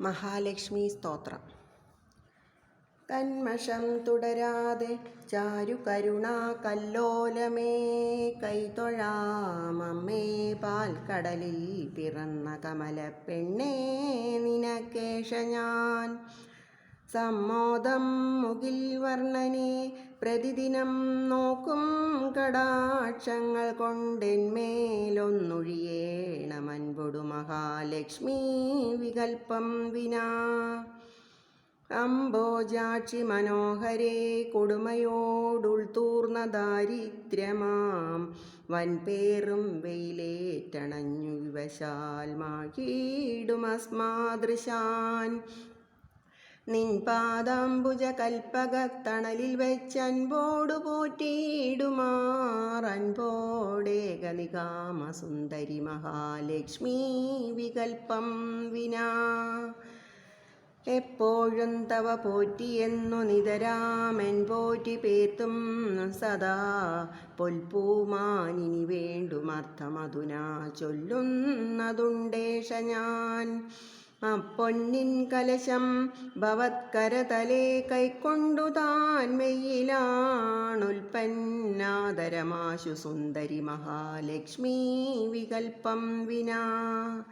മഹാലക്ഷ്മി സ്തോത്രം. കന്മഷം തുടരാതെ ചാരു കരുണാ കല്ലോലമേ കൈതൊഴാമമ്മേ പാൽക്കടലിൽ പിറന്ന കമലപ്പെണ്ണേ നിനക്കേശ ഞാൻ. സമ്മോദം മുകിൽ വർണ്ണനെ പ്രതിദിനം നോക്കും കടാക്ഷങ്ങൾ കൊണ്ടെന്മേലൊന്നൊഴിയേണമൻപൊടു മഹാലക്ഷ്മി വികൽപ്പം വിനാ. അംബോജാക്ഷി മനോഹരേ കൊടുമയോടുൾത്തൂർന്ന ദാരിദ്ര്യമാം വൻപേറും വെയിലേറ്റണഞ്ഞു വിവശാൽ മാകീടുമസ്മാദൃശാൻ. നിൻ പാദാംബുജ കൽപ്പകത്തണലിൽ വെച്ചൻപോടു പോറ്റിയിടുമാറൻപോടേകനികാമ സുന്ദരി മഹാലക്ഷ്മി വികൽപ്പം വിനാ. എപ്പോഴും തവ പോറ്റിയെന്നു നിതരാമൻ പോറ്റി പേർത്തും സദാ പൊൽപ്പൂമാനിനി വേണ്ടുമർത്ഥമധുനാ ചൊല്ലുന്നതുണ്ടേഷ ഞാൻ. അപ്പൊന്നിൻ കലശം ഭവത്കരതലേ കൈക്കൊണ്ടു താൻ മെയ്യിലാണുൽപ്പന്നാദരമാശു സുന്ദരി മഹാലക്ഷ്മി വികൽപ്പം വിനാ.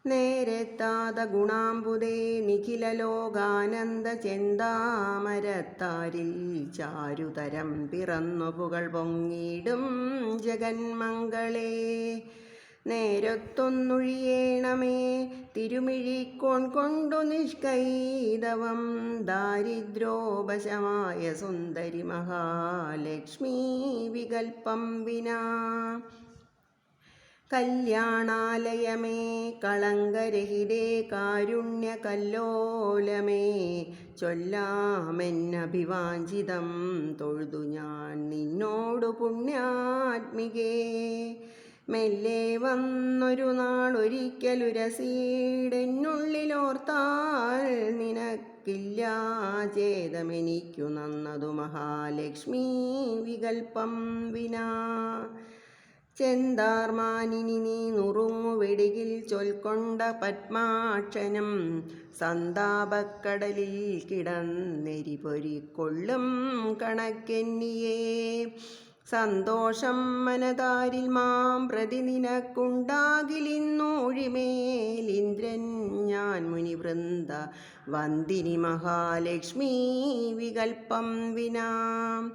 നേരെത്താത ഗുണാംബുദേ നിഖില ലോകാനന്ദ ചെന്താമരത്താരിൽ ചാരുതരം പിറന്നു പുകൾ പൊങ്ങിടും ജഗന്മംഗളേ. നേരത്തൊന്നൊഴിയേണമേ തിരുമിഴിക്കോൺ കൊണ്ടു നിഷ്കൈതവം ദാരിദ്ര്യോപശമായ സുന്ദരി മഹാലക്ഷ്മി വികൽപ്പം വിനാ. കല്യാണാലയമേ കളങ്കരഹിതേ കാരുണ്യ കല്ലോലമേ ചൊല്ലാമെന്നഭിവാഞ്ചിതം തൊഴുതു ഞാൻ നിന്നോടു പുണ്യാത്മികേ. മെല്ലെ വന്നൊരു നാളൊരിക്കലുരസീടെന്നുള്ളിലോർത്താൽ നിനക്കില്ല ചേതമെനിക്കു നന്നതു മഹാലക്ഷ്മി വികൽപ്പം വിനാ. ചെന്താർമാനിനി നീ നുറുങ്ങു വെടികിൽ ചൊൽക്കൊണ്ട പത്മാക്ഷനം സന്താപക്കടലിൽ കിടന്നെരിപൊരിക്കൊള്ളും കണക്കെന്നിയേ. സന്തോഷം മനതാരിൽ മാം പ്രതി നിനക്കുണ്ടാകിലിന്നൂഴിമേലിന്ദ്രൻ ഞാൻ മുനിവൃന്ദ വന്ദിനി മഹാലക്ഷ്മി വികൽപ്പം വിനാ.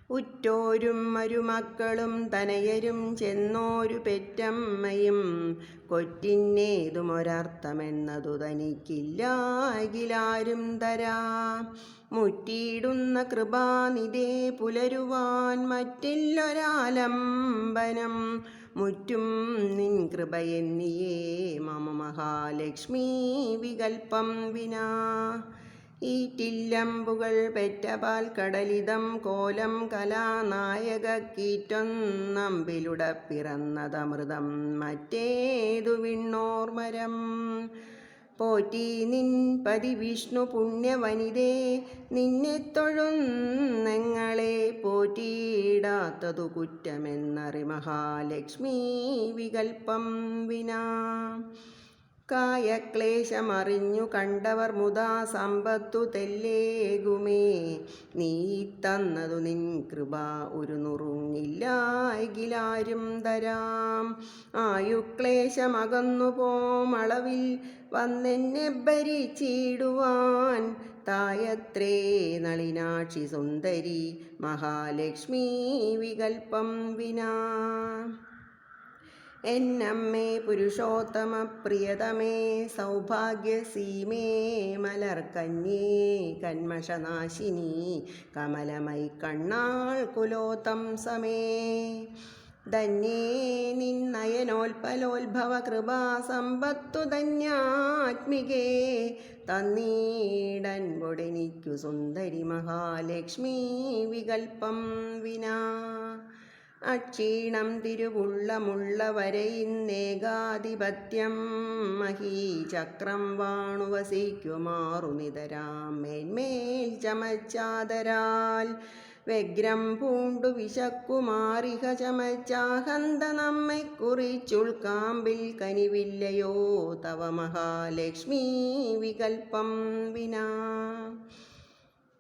ഉറ്റോരും മരുമക്കളും തനയരും ചെന്നോരു പെറ്റമ്മയും കൊറ്റിന്നേതുമൊരർത്ഥമെന്നതു തനിക്കില്ലാകിലാരും തരാ. മുറ്റിയിടുന്ന കൃപാനിധേ പുലരുവാൻ മറ്റില്ലൊരാലംബനം മുറ്റും നിൻ കൃപയെന്നിയേ മമ മഹാലക്ഷ്മി വികൽപ്പം വിനാ. ഈറ്റില്ലമ്പുകൾ പെറ്റപാൽ കടലിതം കോലം കലാനായക കീറ്റൊന്നമ്പിലുട പിറന്നതമൃതം മറ്റേതു വിണ്ണോർമരം. പോറ്റി നിൻ പതി വിഷ്ണു പുണ്യവനിതേ നിന്നെ തൊഴുന്നെങ്ങളെ പോറ്റിയിടാത്തതു കുറ്റമെന്നറി മഹാലക്ഷ്മി വികൽപ്പം വിനാ. കായക്ലേശമറിഞ്ഞു കണ്ടവർ മുതാ സമ്പത്തു തെല്ലേകുമേ നീ തന്നതു നിൻ കൃപ ഒരു നുറുങ്ങില്ലാകിലാരും തരാം. ആയുക്ലേശമകന്നു പോമളവിൽ വന്നെന്നെ ഭരിച്ചിടുവാൻ തായത്രേ നളിനാക്ഷി സുന്ദരി മഹാലക്ഷ്മി വികൽപ്പം വിനാ. എന്നമ്മേ പുരുഷോത്തമ പ്രിയതമേ സൗഭാഗ്യസീമേ മലർക്കന്യേ കന്മഷനാശിനി കമലമൈ കണ്ണാൾ കുലോത്തംസമേ. ധന്യേ നിന്നയനോൽപലോത്ഭവ കൃപാ സമ്പത്തു ധന്യാത്മികേ തന്നീടൻപൊടെനിക്കു സുന്ദരി മഹാലക്ഷ്മി വികൽപ്പം വിനാ. അക്ഷീണം തിരുവുള്ളമുള്ള വരയിന്നേകാധിപത്യം മഹീചക്രം വാണുവസിക്കുമാറു നിതരാം മേന്മേൽ ചമച്ചാദരാൽ. വ്യഗ്രം പൂണ്ടു വിശക്കുമാറിഹ ചമച്ചാഹന്ത നമ്മെ കുറിച്ചുൾക്കാമ്പിൽ കനിവില്ലയോ തവ മഹാലക്ഷ്മീ വികൽപ്പം വിനാ.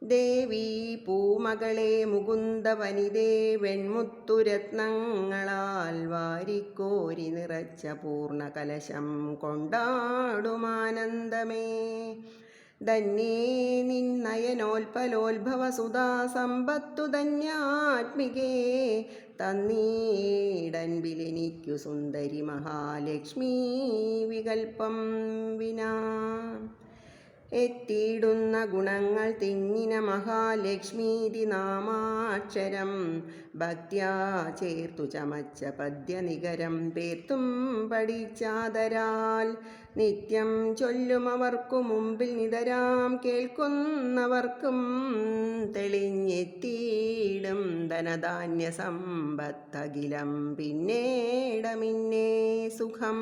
ദേവീ പൂമകളെ മുകുന്ദ വനിതേ വെൺമുത്തുരത്നങ്ങളാൽ വാരിക്കോരി നിറച്ച പൂർണ്ണ കലശം കൊണ്ടാടുമാനന്ദമേ. ധന്യേ നിന്നയനോൽപലോത്ഭവ സുധാ സമ്പത്തു ധന്യാത്മികേ തന്നീടൻപിലെനിക്കു സുന്ദരി മഹാലക്ഷ്മീ വികൽപ്പം വിനാ. എത്തിയിടുന്ന ഗുണങ്ങൾ തിങ്ങിന മഹാലക്ഷ്മീതി നാമാക്ഷരം ഭക്ത്യാ ചേർത്തു ചമച്ച പദ്യനികരം പേർത്തും പഠിച്ചാദരാൽ നിത്യം ചൊല്ലുമവർക്കു മുമ്പിൽ നിതരാം കേൾക്കുന്നവർക്കും തെളിഞ്ഞെത്തിയിടും ധനധാന്യ സമ്പത്തകിലം പിന്നേടമിന്നേ സുഖം.